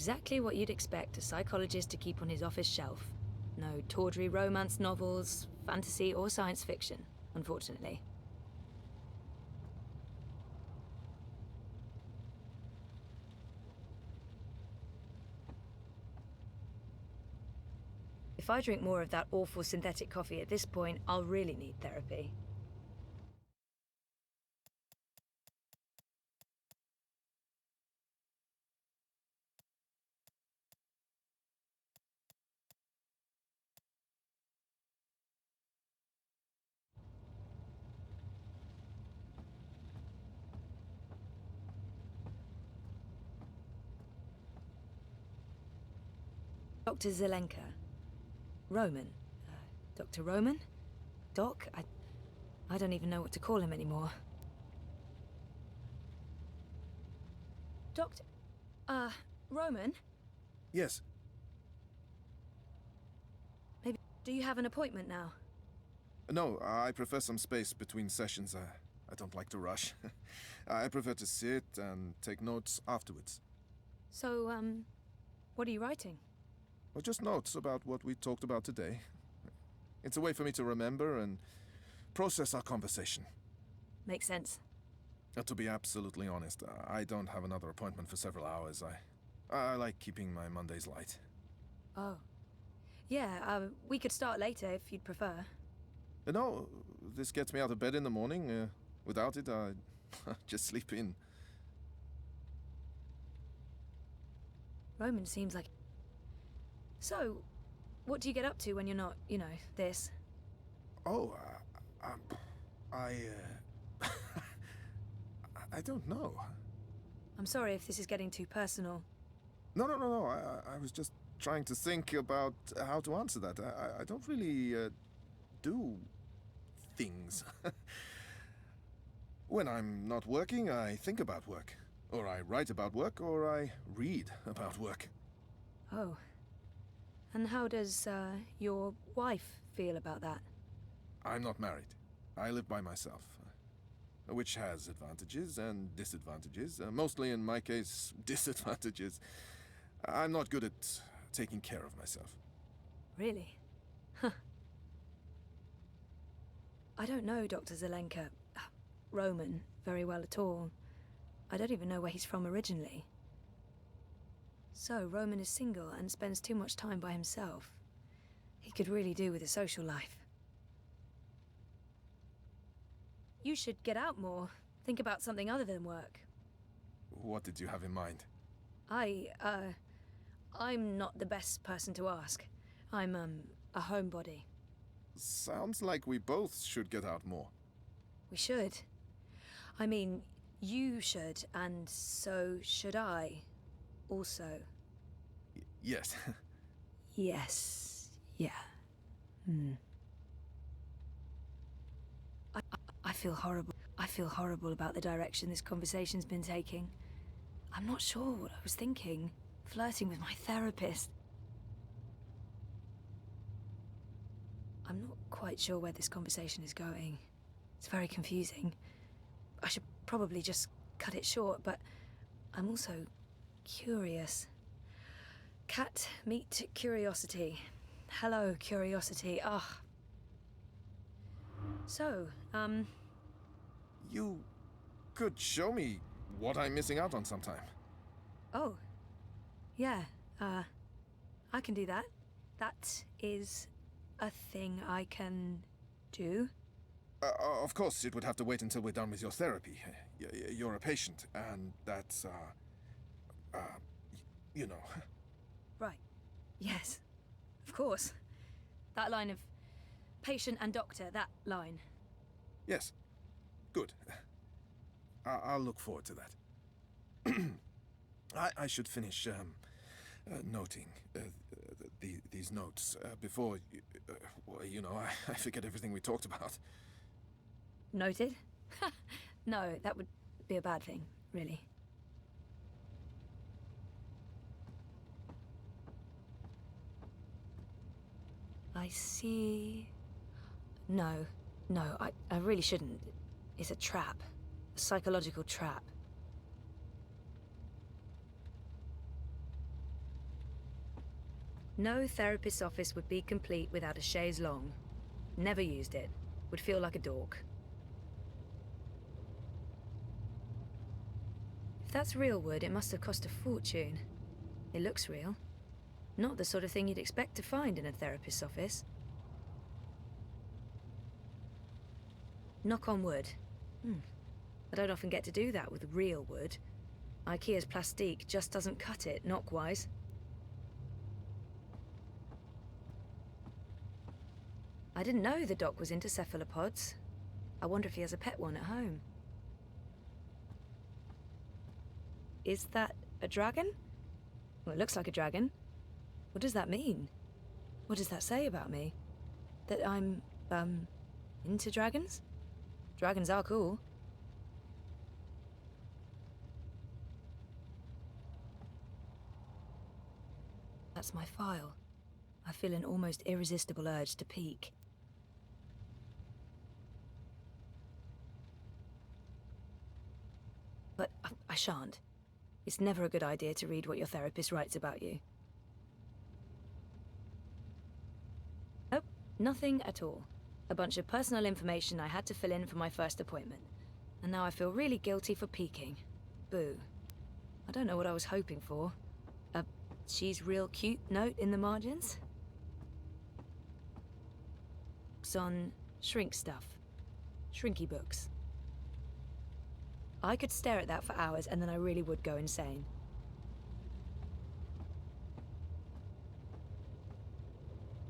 Exactly what you'd expect a psychologist to keep on his office shelf. No tawdry romance novels, fantasy, or science fiction, unfortunately. If I drink more of that awful synthetic coffee at this point, I'll really need therapy. Dr. Zelenka. Roman. Dr. Roman? Doc? I don't even know what to call him anymore. Doctor... Roman? Yes. Maybe... Do you have an appointment now? No, I prefer some space between sessions. I don't like to rush. I prefer to sit and take notes afterwards. So, what are you writing? Well, just notes about what we talked about today. It's a way for me to remember and process our conversation. Makes sense. To be absolutely honest, I don't have another appointment for several hours. I like keeping my Mondays light. Oh. Yeah, we could start later if you'd prefer. No, this gets me out of bed in the morning. Without it, I just sleep in. Roman seems like... So, what do you get up to when you're not, you know, this? Oh, I don't know. I'm sorry if this is getting too personal. No. I was just trying to think about how to answer that. I don't really do things. When I'm not working, I think about work. Or I write about work, or I read about work. Oh. And how does, your wife feel about that? I'm not married. I live by myself. Which has advantages and disadvantages. Mostly, in my case, disadvantages. I'm not good at taking care of myself. Really? Huh. I don't know Dr. Zelenka, Roman, very well at all. I don't even know where he's from originally. So, Roman is single and spends too much time by himself. He could really do with a social life. You should get out more. Think about something other than work. What did you have in mind? I'm not the best person to ask. I'm, a homebody. Sounds like we both should get out more. We should. I mean, you should, and so should I. Also. Yes. Yes. Yeah. I feel horrible. I feel horrible about the direction this conversation's been taking. I'm not sure what I was thinking. Flirting with my therapist. I'm not quite sure where this conversation is going. It's very confusing. I should probably just cut it short, but I'm also curious. Cat meet curiosity. Hello, curiosity. Ah. So, You could show me what I'm missing out on sometime. Oh. Yeah, I can do that. That is a thing I can do. Of course, it would have to wait until we're done with your therapy. You're a patient, and that's, you know. Right. Yes. Of course. That line of patient and doctor, that line. Yes. Good. I'll look forward to that. I should finish, noting these notes before, well, you know, I forget everything we talked about. Noted? No, that would be a bad thing, really. I see... No, I really shouldn't. It's a trap. A psychological trap. No therapist's office would be complete without a chaise longue. Never used it. Would feel like a dork. If that's real wood, it must have cost a fortune. It looks real. Not the sort of thing you'd expect to find in a therapist's office. Knock on wood. I don't often get to do that with real wood. IKEA's plastique just doesn't cut it, knock-wise. I didn't know the doc was into cephalopods. I wonder if he has a pet one at home. Is that a dragon? Well, it looks like a dragon. What does that mean? What does that say about me? That I'm, into dragons? Dragons are cool. That's my file. I feel an almost irresistible urge to peek. But I shan't. It's never a good idea to read what your therapist writes about you. Oh, nothing at all. A bunch of personal information I had to fill in for my first appointment. And now I feel really guilty for peeking. Boo. I don't know what I was hoping for. A "she's real cute" note in the margins? Books on shrink stuff. Shrinky books. I could stare at that for hours and then I really would go insane.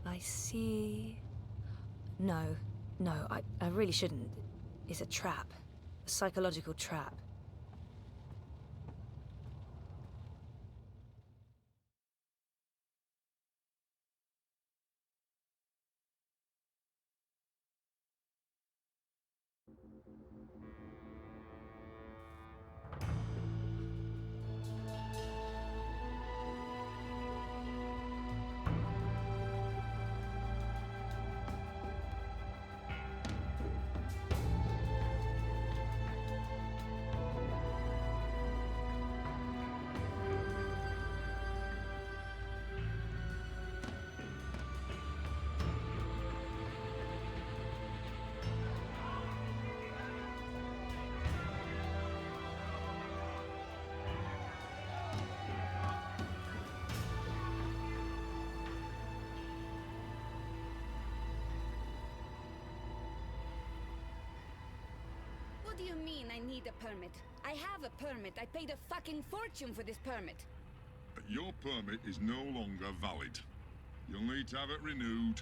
I see... No, I really shouldn't. It's a trap. A psychological trap. What do you mean I need a permit? I have a permit. I paid a fucking fortune for this permit. Your permit is no longer valid. You'll need to have it renewed.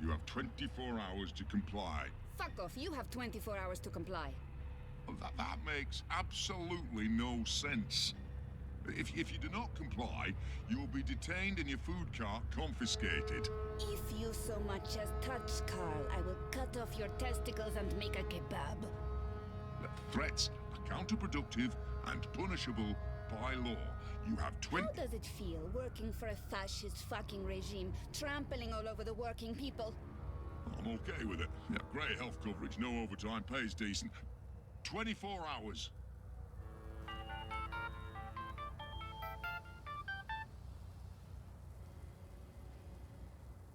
You have 24 hours to comply. Fuck off. You have 24 hours to comply. Well, that makes absolutely no sense. If you do not comply, you'll be detained and your food cart confiscated. If you so much as touch Carl, I will cut off your testicles and make a kebab. Threats are counterproductive and punishable by law. You have 20... How does it feel working for a fascist fucking regime, trampling all over the working people? I'm okay with it. Yeah, great health coverage, no overtime, pays decent. 24 hours.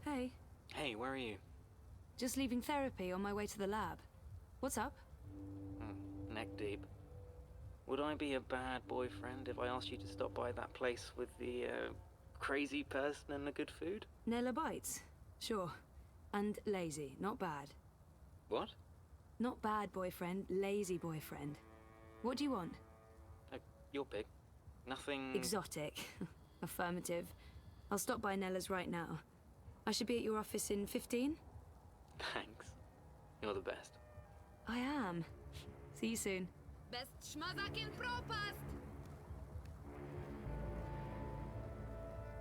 Hey. Hey, where are you? Just leaving therapy on my way to the lab. What's up? Neck deep. Would I be a bad boyfriend if I asked you to stop by that place with the, crazy person and the good food? Naylor bites? Sure. And lazy, not bad. What? Not bad boyfriend, lazy boyfriend. What do you want? Your pick. Nothing... Exotic. Affirmative. I'll stop by Nella's right now. I should be at your office in 15? Thanks. You're the best. I am. See you soon. Best schmazak in Propast!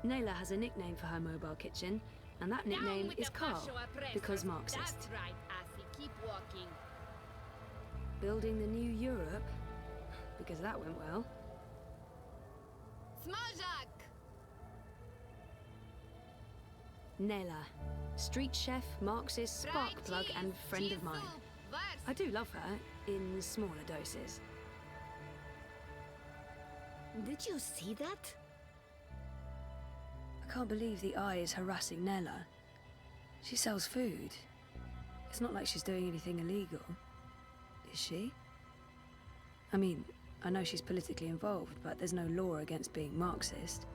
Naylor has a nickname for her mobile kitchen, and that nickname is Carl, because Marxist. That's right, Assy. Keep walking. Building the new Europe, because that went well. Smazak! Naylor, street chef, Marxist, spark plug, and friend of mine. I do love her, in smaller doses. Did you see that? I can't believe the Eye is harassing Nella. She sells food. It's not like she's doing anything illegal. Is she? I mean, I know she's politically involved, but there's no law against being Marxist.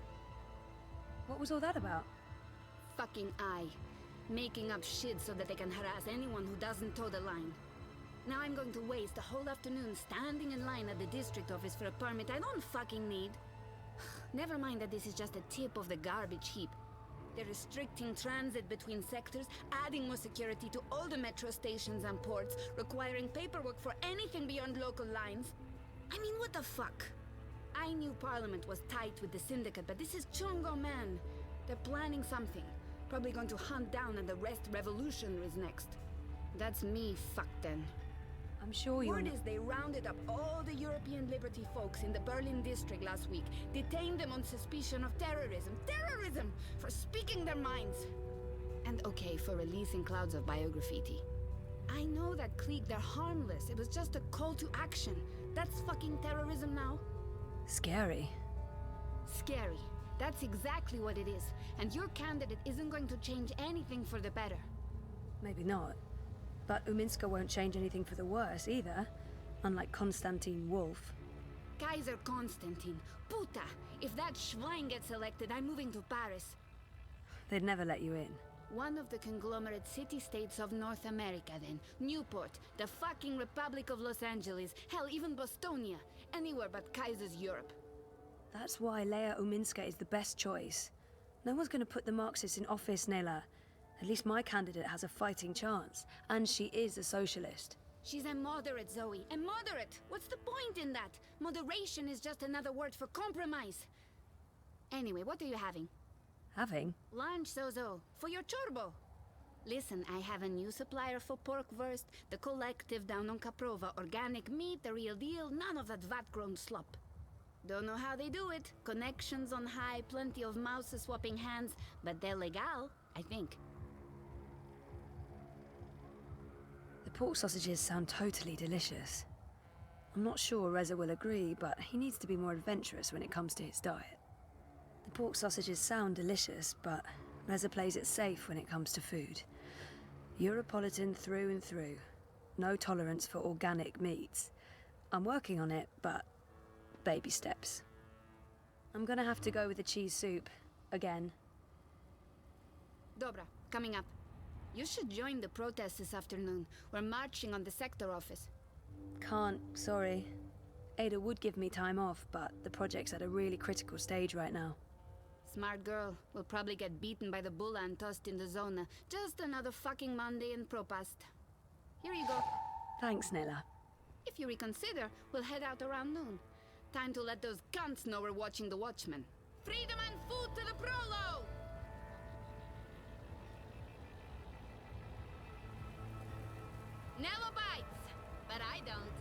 What was all that about? Fucking Eye. Making up shit so that they can harass anyone who doesn't toe the line. Now I'm going to waste the whole afternoon standing in line at the district office for a permit I don't fucking need. Never mind that this is just a tip of the garbage heap. They're restricting transit between sectors, adding more security to all the metro stations and ports, requiring paperwork for anything beyond local lines. I mean, what the fuck? I knew Parliament was tight with the syndicate, but this is Chungo, man. They're planning something. Probably going to hunt down and arrest revolutionaries next. That's me fucked then. I'm sure you're Word not... is they rounded up all the European Liberty folks in the Berlin district last week, detained them on suspicion of terrorism. Terrorism! For speaking their minds! And okay, for releasing clouds of biograffiti. I know that clique, they're harmless. It was just a call to action. That's fucking terrorism now. Scary. Scary. That's exactly what it is. And your candidate isn't going to change anything for the better. Maybe not. But Uminska won't change anything for the worse either, unlike Konstantin Wolf. Kaiser Konstantin. Puta! If that Schwein gets elected, I'm moving to Paris. They'd never let you in. One of the conglomerate city-states of North America, then. Newport, the fucking Republic of Los Angeles, hell, even Bostonia. Anywhere but Kaiser's Europe. That's why Leia Uminska is the best choice. No one's going to put the Marxists in office, Nela. At least my candidate has a fighting chance. And she is a socialist. She's a moderate, Zoe. A moderate! What's the point in that? Moderation is just another word for compromise. Anyway, what are you having? Having? Lunch, Zozo. For your chorbo. Listen, I have a new supplier for pork wurst, the collective down on Caprova. Organic meat, the real deal, none of that vat-grown slop. Don't know how they do it. Connections on high, plenty of mouses swapping hands, but they're legal, I think. The pork sausages sound totally delicious. I'm not sure Reza will agree, but he needs to be more adventurous when it comes to his diet. The pork sausages sound delicious, but Reza plays it safe when it comes to food. Europolitan through and through. No tolerance for organic meats. I'm working on it, but baby steps. I'm gonna have to go with the cheese soup. Again. Dobra, coming up. You should join the protest this afternoon. We're marching on the sector office. Can't, sorry. Ada would give me time off, but the project's at a really critical stage right now. Smart girl. Will probably get beaten by the bulla and tossed in the zona. Just another fucking Monday in Propast. Here you go. Thanks, Nella. If you reconsider, we'll head out around noon. Time to let those cunts know we're watching the Watchmen. Freedom and food to the prolo! Nello bites, but I don't.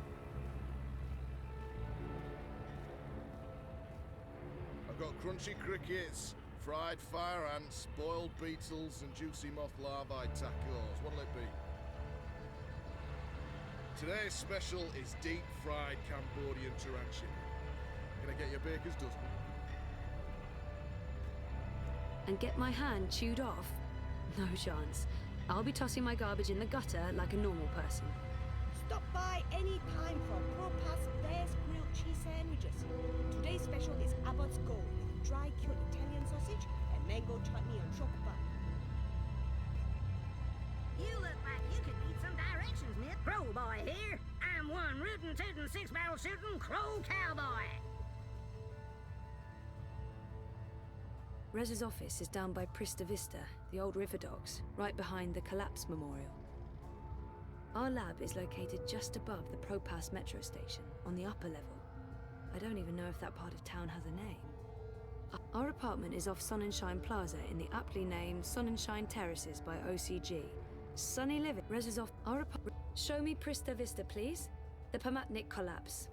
I've got crunchy crickets, fried fire ants, boiled beetles, and juicy moth larvae tacos. What'll it be? Today's special is deep-fried Cambodian tarantula. Can I get you a baker's dozen? And get my hand chewed off? No chance. I'll be tossing my garbage in the gutter like a normal person. Stop by any time for Propast's best grilled cheese sandwiches. Today's special is Abbott's Gold with dry cured Italian sausage and mango chutney on chocolate bun. You look like you could need some directions, miss. Crow boy here. I'm one rootin' tootin' six-barrel shootin' crow cowboy. Reza's office is down by Prista Vista, the old river docks, right behind the Collapse Memorial. Our lab is located just above the Propass metro station, on the upper level. I don't even know if that part of town has a name. Our apartment is off Sonnenschein Plaza in the aptly named Sonnenschein Terraces by OCG. Sunny living. Reza's off our apartment. Show me Prista Vista, please. The Pamatnik Collapse.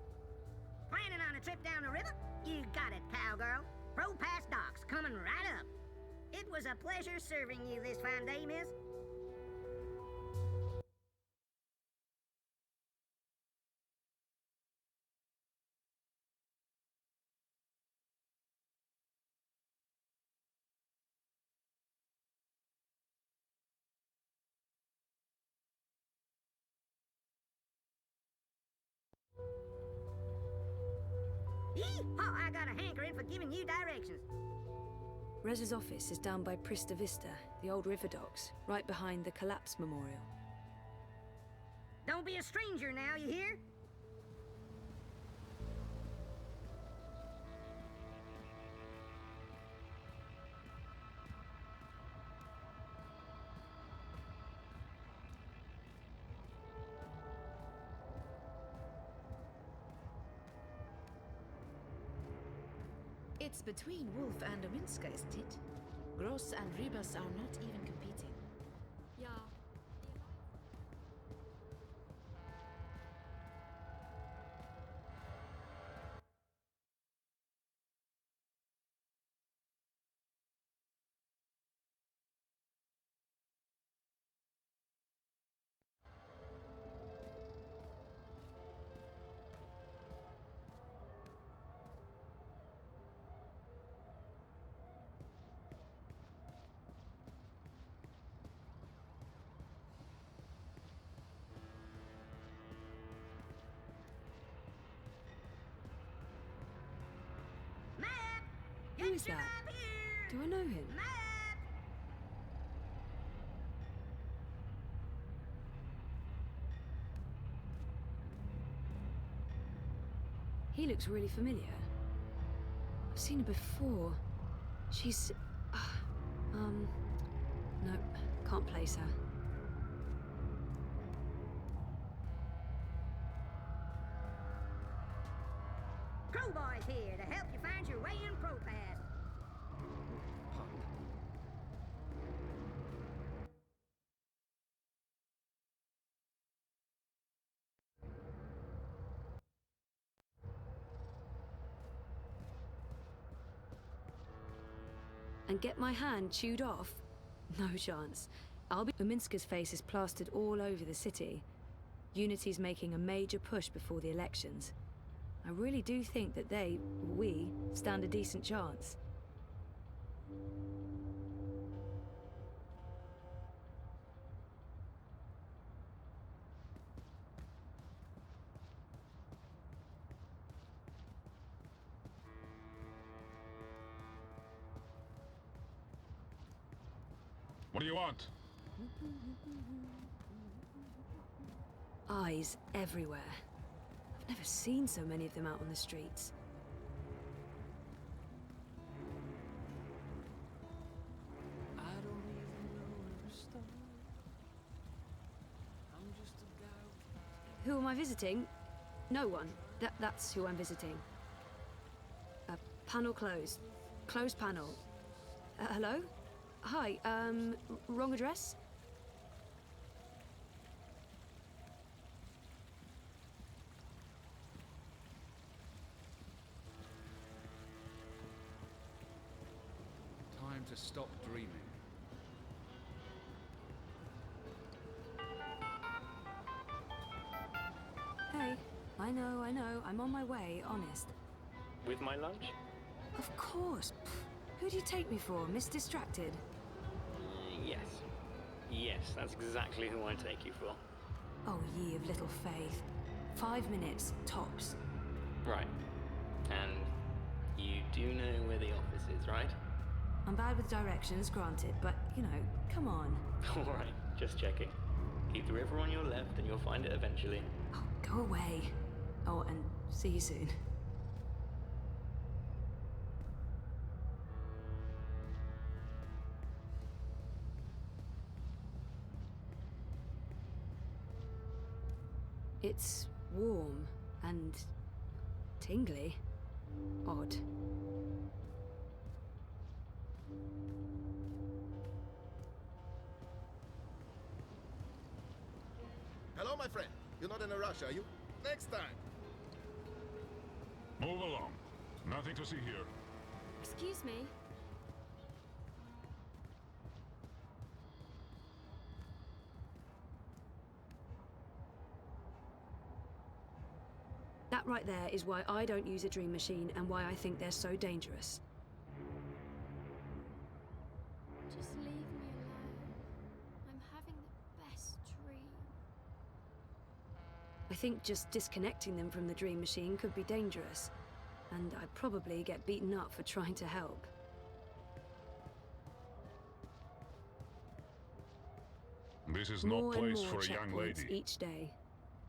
Planning on a trip down the river? You got it, cowgirl. Propass Docks coming right up. It was a pleasure serving you this fine day, miss. got a hankering for giving you directions. Rez's office is down by Prista Vista, the old river docks, right behind the Collapse Memorial. Don't be a stranger now, you hear? It's between Wolf and Ominska, isn't it? Gross and Ribas are not even competing. Yeah. Map! Who is Get your that? map here! Do I know him? Map! He looks really familiar. I've seen her before. She's... Nope, can't place her. Crowboy's here to help you find your way in ProPass. And get my hand chewed off? No chance. Uminska's face is plastered all over the city. Unity's making a major push before the elections. I really do think that we, stand a decent chance. What do you want? Eyes everywhere. I've never seen so many of them out on the streets. I don't even know where to start. I'm just a guy. Who am I visiting? No one. That's who I'm visiting. Panel closed. Closed panel. Hello? Hi, wrong address? Time to stop dreaming. Hey, I know. I'm on my way, honest. With my lunch? Of course. Pff, who do you take me for, Miss Distracted? Yes. Yes, that's exactly who I take you for. Oh, ye of little faith. 5 minutes, tops. Right. And you do know where the office is, right? I'm bad with directions, granted, but, you know, come on. Alright, just checking. Keep the river on your left and you'll find it eventually. Oh, go away. Oh, and see you soon. It's warm and tingly. Odd. Hello, my friend. You're not in a rush, are you? Next time. Move along. Nothing to see here. Excuse me. That right there is why I don't use a dream machine and why I think they're so dangerous. Just leave me alone. I'm having the best dream. I think just disconnecting them from the dream machine could be dangerous. and I probably get beaten up for trying to help. This is More not and place more for a young checkpoints lady. each day.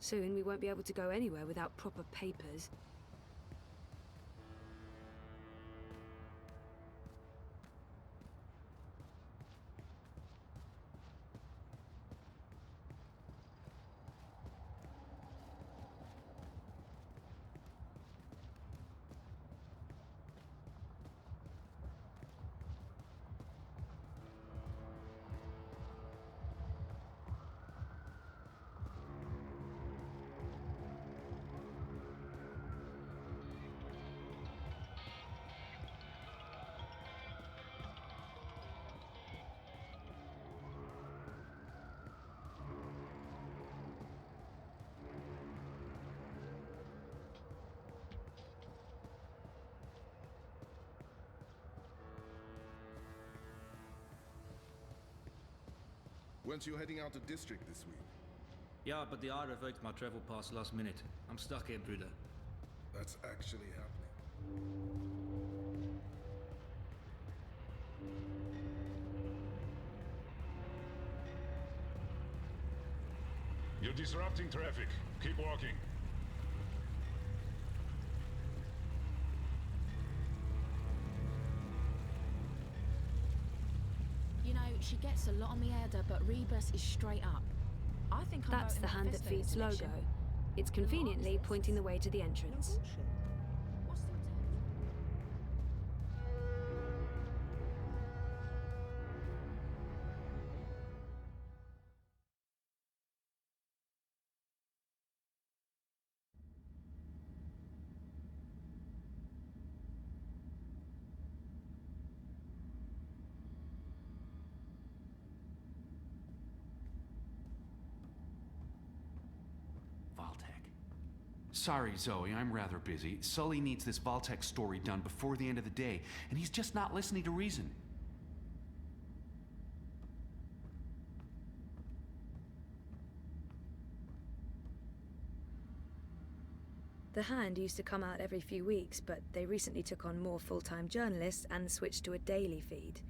Soon we won't be able to go anywhere without proper papers. Weren't you heading out of district this week? Yeah, but the R revoked my travel pass last minute. I'm stuck here, Bruder. That's actually happening. You're disrupting traffic. Keep walking. You know, she gets a lot on me, Ada, but Rebus is straight up. I think I'm That's the hand that feeds logo. It's conveniently pointing the way to the entrance. What's the alternative? Sorry, Zoe, I'm rather busy. Sully needs this Vault-Tec story done before the end of the day, and he's just not listening to reason. The Hand used to come out every few weeks, but they recently took on more full-time journalists and switched to a daily feed.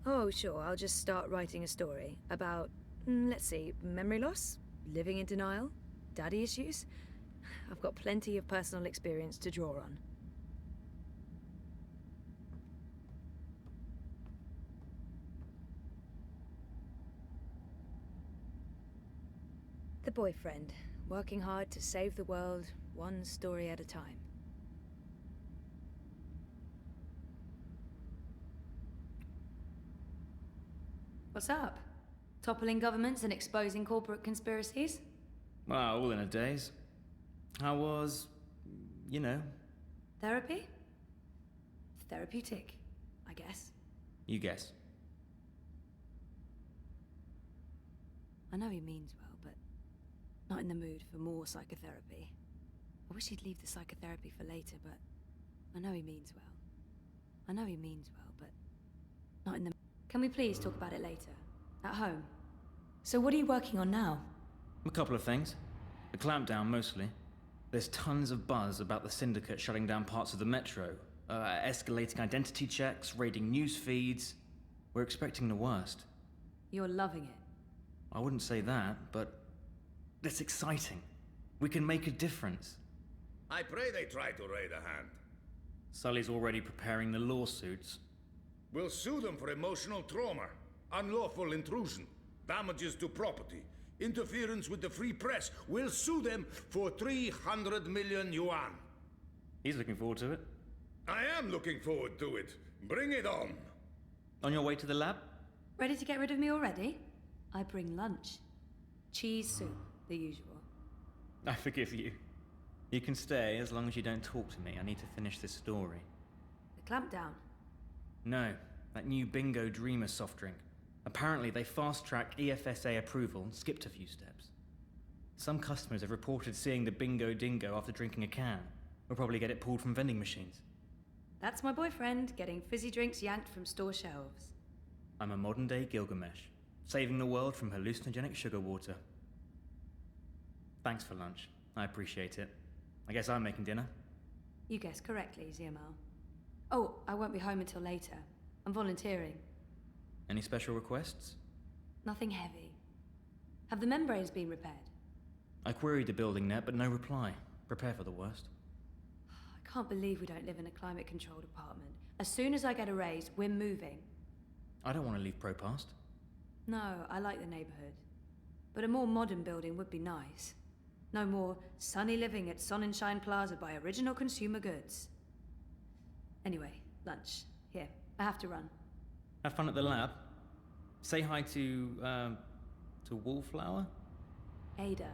Oh, sure, I'll just start writing a story about, let's see, memory loss? Living in denial? Daddy issues? I've got plenty of personal experience to draw on. The boyfriend, working hard to save the world, one story at a time. What's up? Toppling governments and exposing corporate conspiracies? Well, all in a daze. How was, you know? Therapy? Therapeutic, I guess. You guess. I know he means well, but not in the mood for more psychotherapy. I wish he'd leave the psychotherapy for later, but I know he means well. I know he means well, but not in the... Can we please talk about it later? At home? So what are you working on now? A couple of things. The clampdown, mostly. There's tons of buzz about the Syndicate shutting down parts of the metro. Escalating identity checks, raiding news feeds. We're expecting the worst. You're loving it. I wouldn't say that, but it's exciting. We can make a difference. I pray they try to raid a Hand. Sully's already preparing the lawsuits. We'll sue them for emotional trauma, unlawful intrusion, damages to property, interference with the free press. We'll sue them for 300 million yuan. He's looking forward to it. I am looking forward to it. Bring it on. On your way to the lab? Ready to get rid of me already? I bring lunch. Cheese soup, the usual. I forgive you. You can stay as long as you don't talk to me. I need to finish this story. The clampdown? No, that new Bingo Dreamer soft drink. Apparently they fast-tracked EFSA approval and skipped a few steps. Some customers have reported seeing the Bingo Dingo after drinking a can. We'll probably get it pulled from vending machines. That's my boyfriend, getting fizzy drinks yanked from store shelves. I'm a modern-day Gilgamesh, saving the world from hallucinogenic sugar water. Thanks for lunch. I appreciate it. I guess I'm making dinner. You guessed correctly, Ziamal. Oh, I won't be home until later. I'm volunteering. Any special requests? Nothing heavy. Have the membranes been repaired? I queried the building net, but no reply. Prepare for the worst. I can't believe we don't live in a climate-controlled apartment. As soon as I get a raise, we're moving. I don't want to leave Propast. No, I like the neighborhood. But a more modern building would be nice. No more sunny living at Sonnenschein Plaza by Original Consumer Goods. Anyway, lunch. Here, I have to run. Have fun at the lab. Say hi to Wallflower? Ada.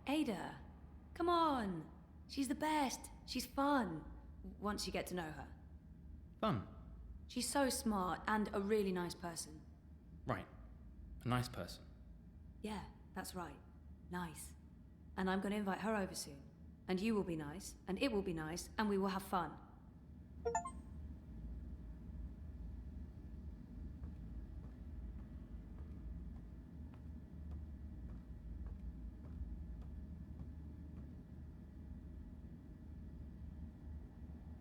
Ada, come on. She's the best. She's fun. Once you get to know her. Fun. She's so smart and a really nice person. Right. A nice person. Yeah, that's right. Nice. And I'm going to invite her over soon. And you will be nice, and it will be nice, and we will have fun.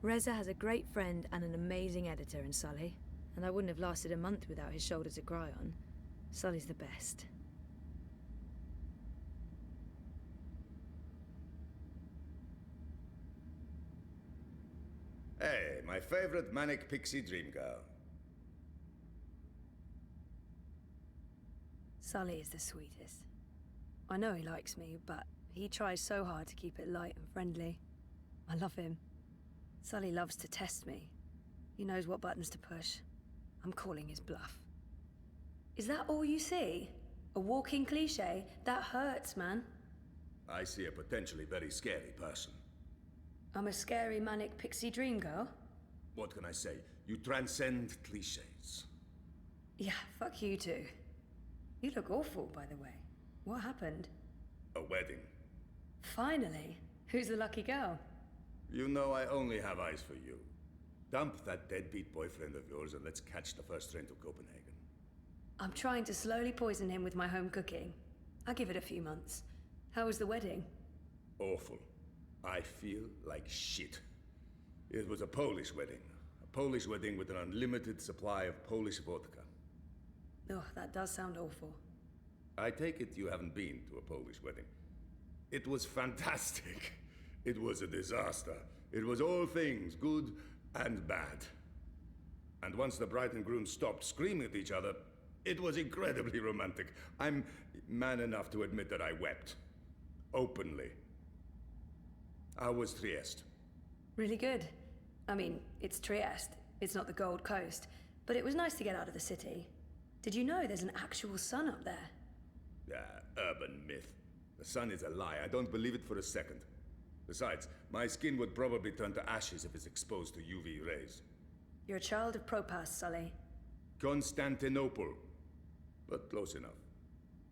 Reza has a great friend and an amazing editor in Sully, and I wouldn't have lasted a month without his shoulder to cry on. Sully's the best. Hey, my favorite manic pixie dream girl. Sully is the sweetest. I know he likes me, but he tries so hard to keep it light and friendly. I love him. Sully loves to test me. He knows what buttons to push. I'm calling his bluff. Is that all you see? A walking cliché? That hurts, man. I see a potentially very scary person. I'm a scary manic pixie dream girl? What can I say? You transcend cliches. Yeah, fuck you too. You look awful, by the way. What happened? A wedding. Finally. Who's the lucky girl? You know I only have eyes for you. Dump that deadbeat boyfriend of yours and let's catch the first train to Copenhagen. I'm trying to slowly poison him with my home cooking. I'll give it a few months. How was the wedding? Awful. I feel like shit. It was a Polish wedding. A Polish wedding with an unlimited supply of Polish vodka. Oh, that does sound awful. I take it you haven't been to a Polish wedding. It was fantastic. It was a disaster. It was all things, good and bad. And once the bride and groom stopped screaming at each other, it was incredibly romantic. I'm man enough to admit that I wept. Openly. How was Trieste? Really good. I mean, it's Trieste. It's not the Gold Coast. But it was nice to get out of the city. Did you know there's an actual sun up there? Urban myth. The sun is a lie. I don't believe it for a second. Besides, my skin would probably turn to ashes if it's exposed to UV rays. You're a child of Propast, Sully. Constantinople. But close enough.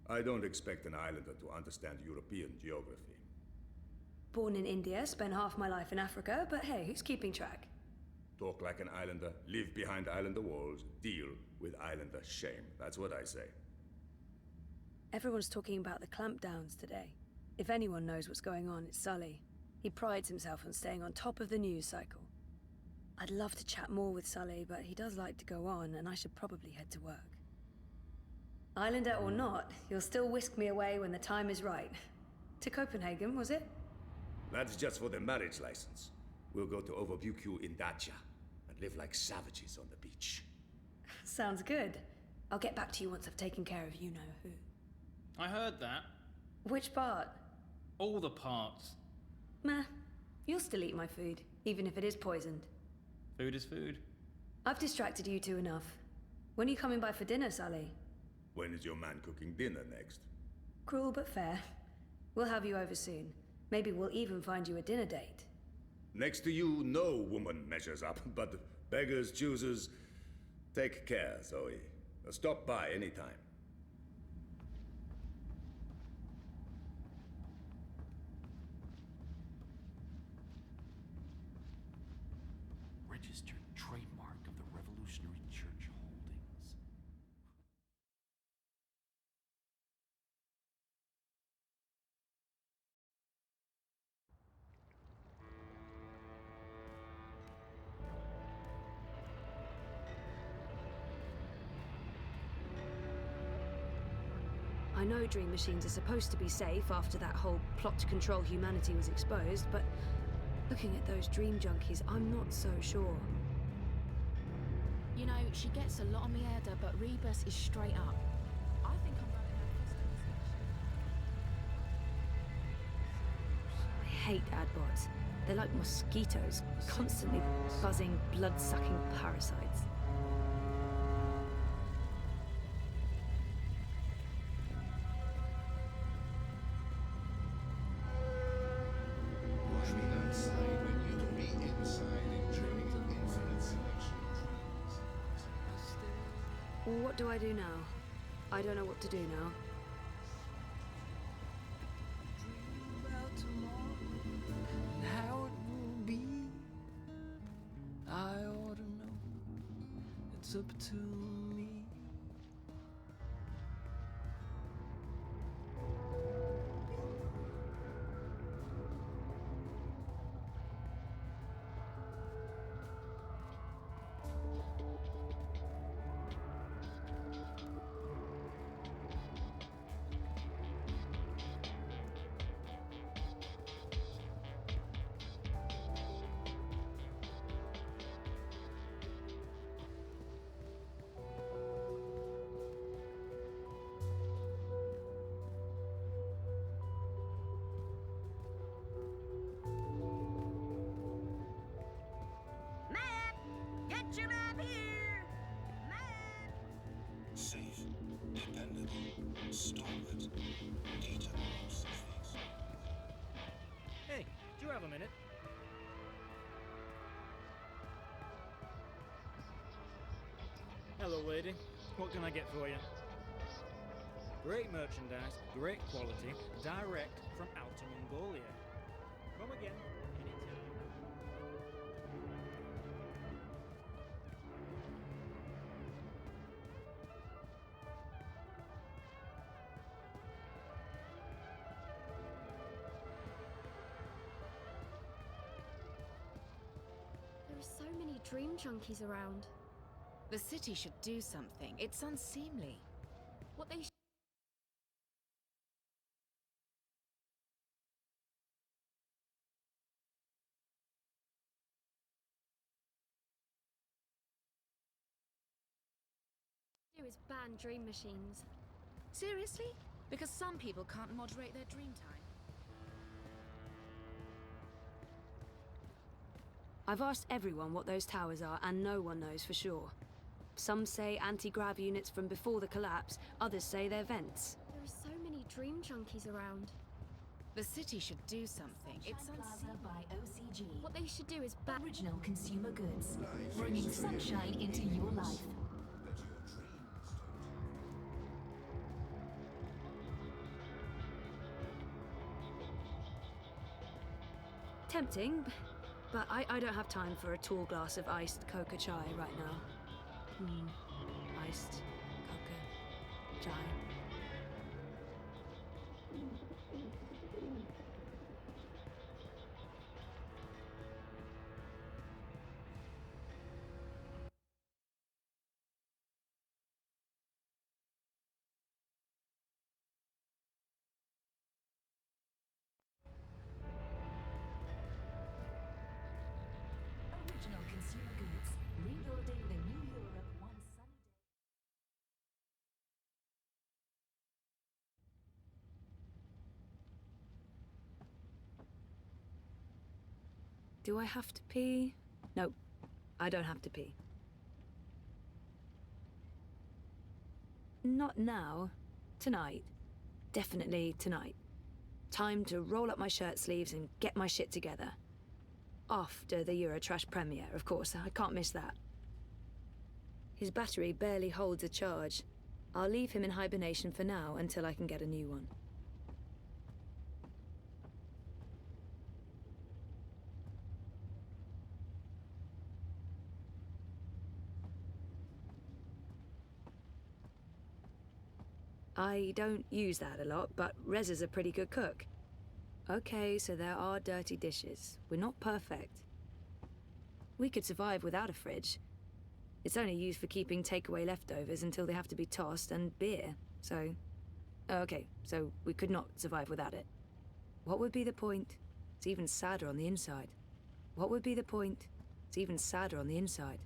I don't expect an islander to understand European geography. Born in India, spent half my life in Africa, but hey, who's keeping track? Talk like an islander, live behind islander walls, deal with islander shame. That's what I say. Everyone's talking about the clampdowns today. If anyone knows what's going on, it's Sully. He prides himself on staying on top of the news cycle. I'd love to chat more with Sully, but he does like to go on, and I should probably head to work. Islander or not, you'll still whisk me away when the time is right. To Copenhagen, was it? That's just for the marriage license. We'll go to Overbukyu in Dacia and live like savages on the beach. Sounds good. I'll get back to you once I've taken care of you-know-who. I heard that. Which part? All the parts. Meh. You'll still eat my food, even if it is poisoned. Food is food. I've distracted you two enough. When are you coming by for dinner, Sully? When is your man cooking dinner next? Cruel but fair. We'll have you over soon. Maybe we'll even find you a dinner date. Next to you, no woman measures up, but beggars, choosers. Take care, Zoe. Stop by anytime. Registered trademark of the Revolutionary Church Holdings. know Dream Machines are supposed to be safe after that whole plot to control humanity was exposed, but looking at those dream junkies, I'm not so sure. You know, she gets a lot on me head, but Rebus is straight up. I think I'm running out of customers. I hate adbots. They're like mosquitoes, constantly buzzing, blood-sucking parasites. Watch me outside when you can be inside enjoying an infinite selection of dreams. Well, what do I do now? I don't know what to do now. How it will be, I ought to know. It's up to me. Map! Get your map here! Map! Safe, dependable, stalwart, data analysis. Hey, do you have a minute? Hello, lady. What can I get for you? Great merchandise, great quality, direct from Outer Mongolia. Come again, anytime. There are so many dream junkies around. The city should do something. It's unseemly. What they do is ban dream machines. Seriously? Because some people can't moderate their dream time. I've asked everyone what those towers are, and no one knows for sure. Some say anti-grav units from before the collapse, others say they're vents. There are so many dream junkies around. The city should do something. It's unseemly. By OCG. What they should do is ban Original consumer goods, bringing sunshine into your life. Tempting, but I don't have time for a tall glass of iced coca chai right now. Iced coca chai. Original consumer goods, rebuilding the new Europe one sunny day. Do I have to pee? No, I don't have to pee. Not now. Tonight. Definitely tonight. Time to roll up my shirt sleeves and get my shit together. After the Eurotrash premiere, of course. I can't miss that. His battery barely holds a charge. I'll leave him in hibernation for now until I can get a new one. I don't use that a lot, but Rez is a pretty good cook. Okay, so there are dirty dishes. We're not perfect. We could survive without a fridge. It's only used for keeping takeaway leftovers until they have to be tossed, and beer, so Okay, so we could not survive without it. What would be the point? It's even sadder on the inside. What would be the point? It's even sadder on the inside.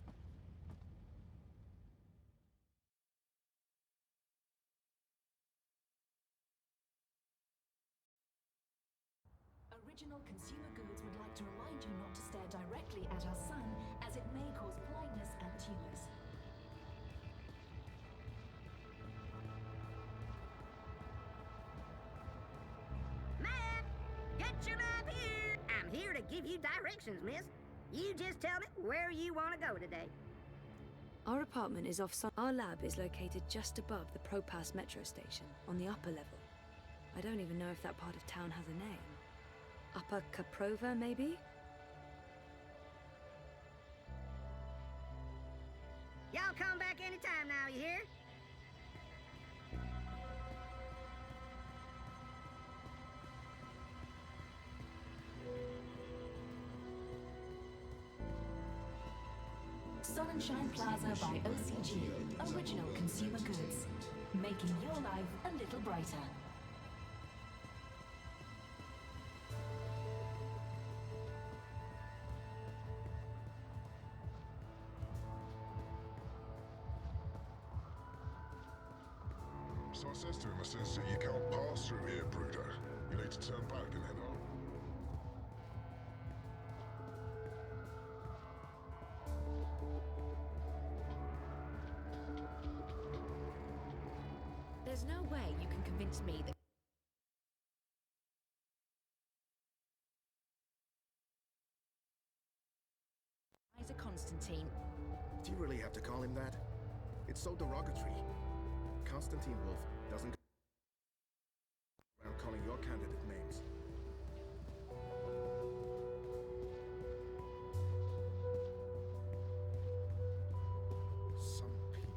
Original Consumer Goods would like to remind you not to stare directly at our sun, as it may cause blindness and tumors. Ma'am, get your map here. I'm here to give you directions, miss. You just tell me where you want to go today. Our apartment is off. Our lab is located just above the Propass metro station, on the upper level. I don't even know if that part of town has a name. Upper Caprova, maybe? Y'all come back anytime now, you hear? Sun and Shine Plaza by OCG. Original Consumer Goods. Making your life a little brighter. So I says to him, I says, you can't pass through here, Bruder. You need to turn back and head on. There's no way you can convince me that Kaiser Constantine. Do you really have to call him that? It's so derogatory. Constantine Wolf doesn't go around calling your candidate names. Some people.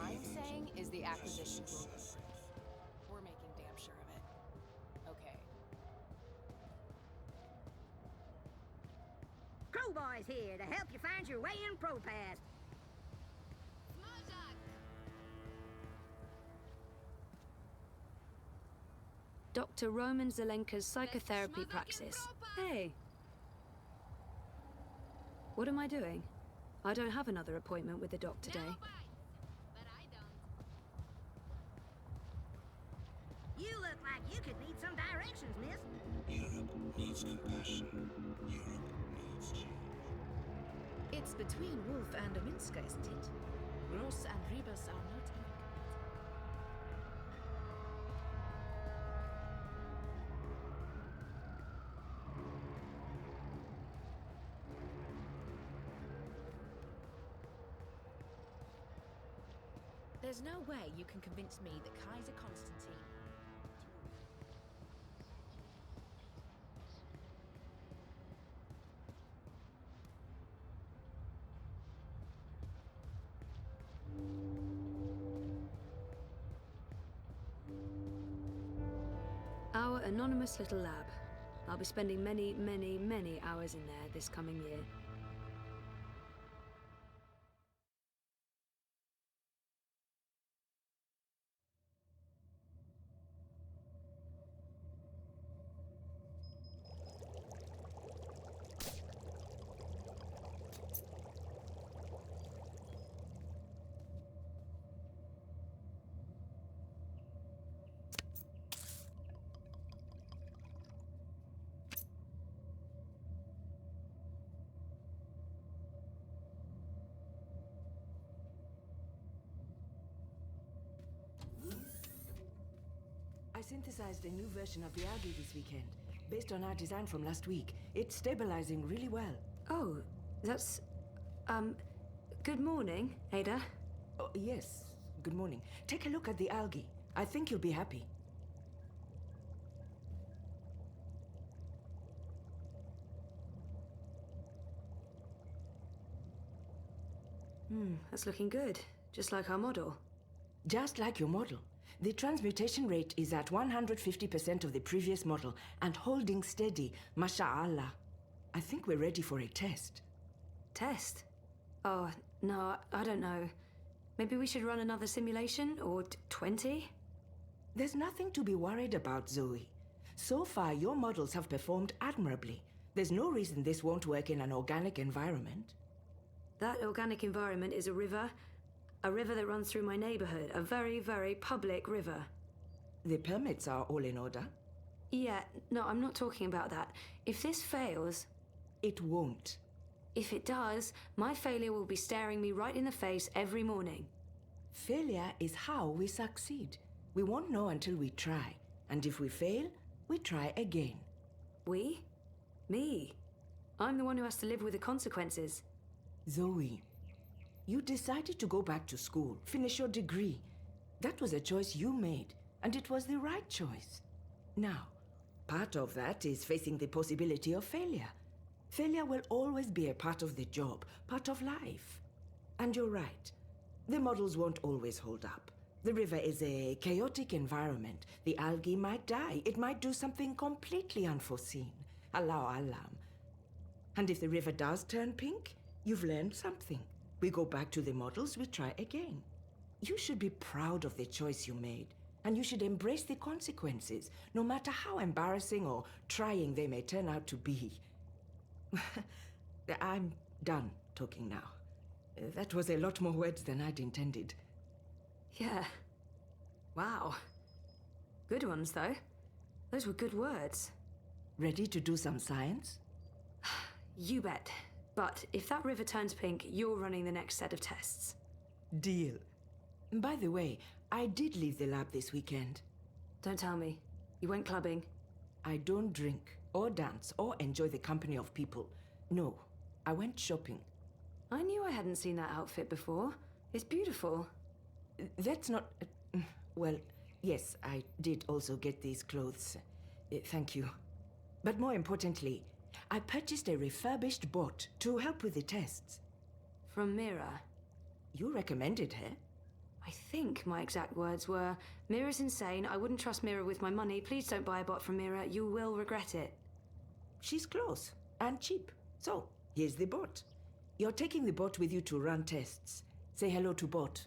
I'm saying is the acquisition will go through. We're making damn sure of it. Okay. Crowboy's here to help you find your way in ProPass. Dr. Roman Zelenka's psychotherapy praxis. Hey. What am I doing? I don't have another appointment with the doc today. You look like you could need some directions, miss. Europe needs compassion. Europe needs change. It's between Wolf and Ominska, isn't it? Gross and Rebus are not equal. There's no way you can convince me that Kaiser Constantine. Our anonymous little lab. I'll be spending many, many, many hours in there this coming year. I synthesized a new version of the algae this weekend, based on our design from last week. It's stabilizing really well. Oh, that's... Good morning, Ada. Oh, yes. Good morning. Take a look at the algae. I think you'll be happy. That's looking good. Just like our model. Just like your model. The transmutation rate is at 150% of the previous model and holding steady, masha'Allah. I think we're ready for a test. Test? Oh, no, I don't know. Maybe we should run another simulation, or 20? There's nothing to be worried about, Zoe. So far, your models have performed admirably. There's no reason this won't work in an organic environment. That organic environment is a river that runs through my neighborhood, a very, very public river. The permits are all in order? Yeah, no, I'm not talking about that. If this fails... It won't. If it does, my failure will be staring me right in the face every morning. Failure is how we succeed. We won't know until we try. And if we fail, we try again. We? Me? I'm the one who has to live with the consequences. Zoe, you decided to go back to school, finish your degree. That was a choice you made, and it was the right choice. Now, part of that is facing the possibility of failure. Failure will always be a part of the job, part of life. And you're right. The models won't always hold up. The river is a chaotic environment. The algae might die. It might do something completely unforeseen. Allahu alam. And if the river does turn pink, you've learned something. We go back to the models, we try again. You should be proud of the choice you made, and you should embrace the consequences, no matter how embarrassing or trying they may turn out to be. I'm done talking now. That was a lot more words than I'd intended. Yeah. Wow. Good ones, though. Those were good words. Ready to do some science? You bet. But if that river turns pink, you're running the next set of tests. Deal. By the way, I did leave the lab this weekend. Don't tell me. You went clubbing? I don't drink, or dance, or enjoy the company of people. No, I went shopping. I knew I hadn't seen that outfit before. It's beautiful. That's not... well, yes, I did also get these clothes. Thank you. But more importantly, I purchased a refurbished bot to help with the tests. From Mira? You recommended her? I think my exact words were, Mira's insane, I wouldn't trust Mira with my money, please don't buy a bot from Mira, you will regret it. She's close and cheap. So, here's the bot. You're taking the bot with you to run tests. Say hello to bot.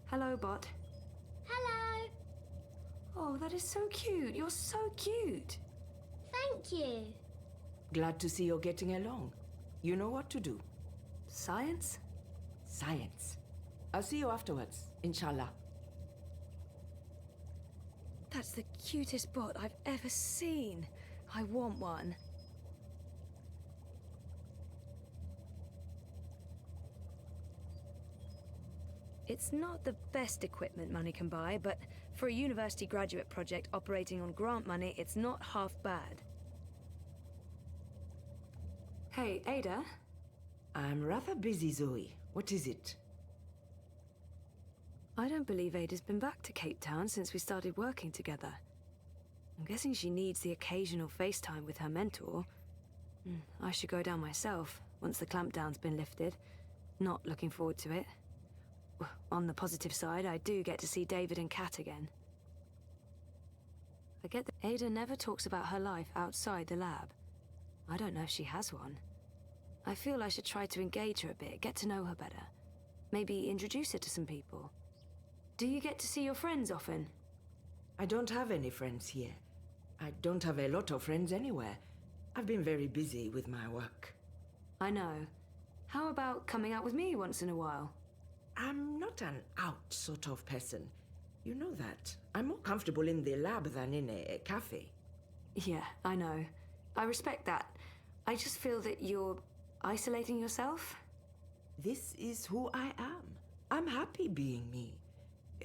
Hello, bot. Hello. Oh, that is so cute. You're so cute. Thank you. Glad to see you're getting along. You know what to do. Science? Science. I'll see you afterwards, inshallah. That's the cutest bot I've ever seen. I want one. It's not the best equipment money can buy, but for a university graduate project operating on grant money, it's not half bad. Hey, Ada? I'm rather busy, Zoe. What is it? I don't believe Ada's been back to Cape Town since we started working together. I'm guessing she needs the occasional FaceTime with her mentor. I should go down myself, once the clampdown's been lifted. Not looking forward to it. On the positive side, I do get to see David and Kat again. I get that Ada never talks about her life outside the lab. I don't know if she has one. I feel I should try to engage her a bit, get to know her better. Maybe introduce her to some people. Do you get to see your friends often? I don't have any friends here. I don't have a lot of friends anywhere. I've been very busy with my work. I know. How about coming out with me once in a while? I'm not an out sort of person. You know that. I'm more comfortable in the lab than in a cafe. Yeah, I know. I respect that. I just feel that you're isolating yourself. This is who I am. I'm happy being me.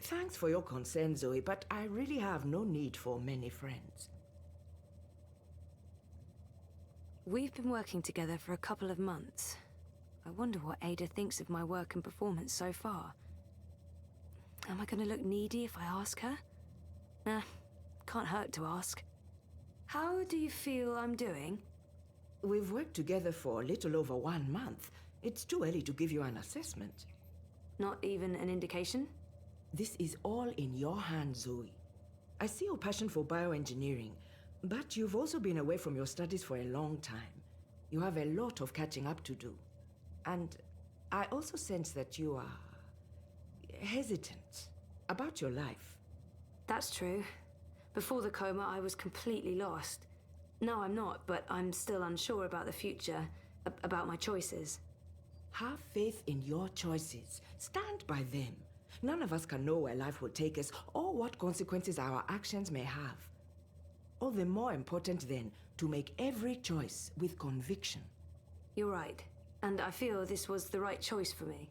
Thanks for your concern, Zoe, but I really have no need for many friends. We've been working together for a couple of months. I wonder what Ada thinks of my work and performance so far. Am I going to look needy if I ask her? Nah, can't hurt to ask. How do you feel I'm doing? We've worked together for a little over 1 month. It's too early to give you an assessment. Not even an indication? This is all in your hands, Zoe. I see your passion for bioengineering, but you've also been away from your studies for a long time. You have a lot of catching up to do. And I also sense that you are hesitant about your life. That's true. Before the coma, I was completely lost. No, I'm not, but I'm still unsure about the future, about my choices. Have faith in your choices. Stand by them. None of us can know where life will take us or what consequences our actions may have. All the more important, then, to make every choice with conviction. You're right, and I feel this was the right choice for me.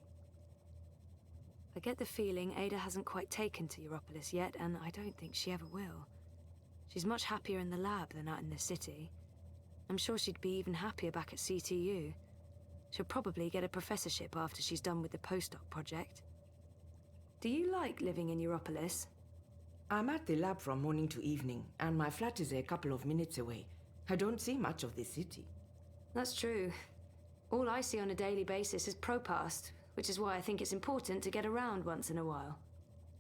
I get the feeling Ada hasn't quite taken to Europolis yet, and I don't think she ever will. She's much happier in the lab than out in the city. I'm sure she'd be even happier back at CTU. She'll probably get a professorship after she's done with the postdoc project. Do you like living in Europolis? I'm at the lab from morning to evening, and my flat is a couple of minutes away. I don't see much of the city. That's true. All I see on a daily basis is Propast, which is why I think it's important to get around once in a while.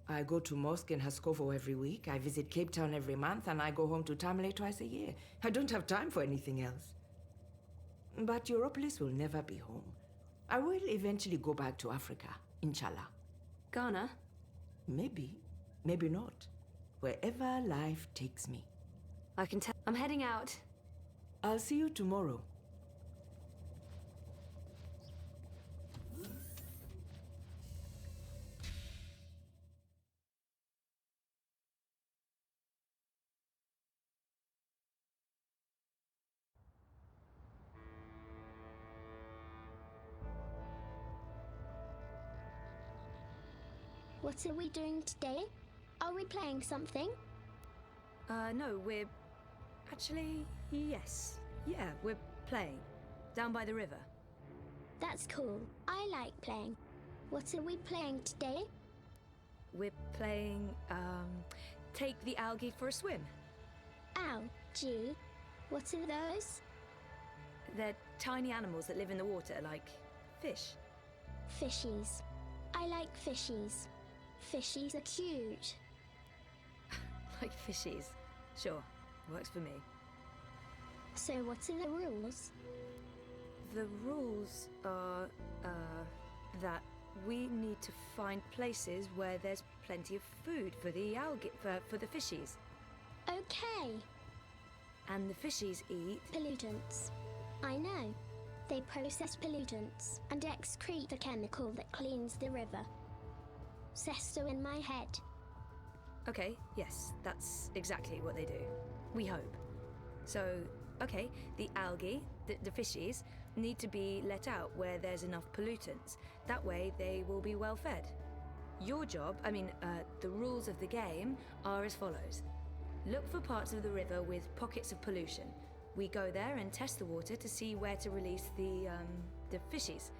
I go to mosque in Haskovo every week, I visit Cape Town every month, and I go home to Tamale twice a year. I don't have time for anything else. But Europolis will never be home. I will eventually go back to Africa, inshallah. Ghana? Maybe, maybe not. Wherever life takes me. I can tell. I'm heading out. I'll see you tomorrow. What are we doing today? Are we playing something? No, we're... Actually, yes. Yeah, we're playing. Down by the river. That's cool. I like playing. What are we playing today? We're playing, Take the Algae for a Swim. Ow, gee. What are those? They're tiny animals that live in the water, like fish. Fishies. I like fishies. Fishies are cute. Like fishies. Sure, works for me. So what are the rules? The rules are, that we need to find places where there's plenty of food for the algae, for the fishies. Okay. And the fishies eat... Pollutants. I know. They process pollutants and excrete the chemical that cleans the river. Says so in my head. Okay, yes, that's exactly what they do. We hope. So, okay, the algae, the fishies, need to be let out where there's enough pollutants. That way they will be well fed. Your job, the rules of the game are as follows. Look for parts of the river with pockets of pollution. We go there and test the water to see where to release the fishies.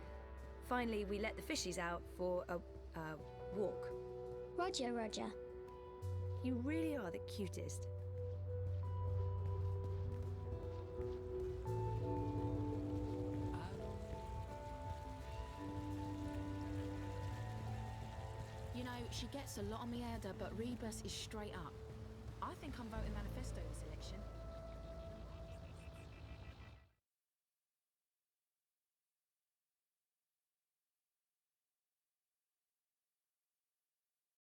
Finally, we let the fishies out for a walk. Roger, Roger. You really are the cutest. You know, she gets a lot on me, Ada, but Rebus is straight up. I think I'm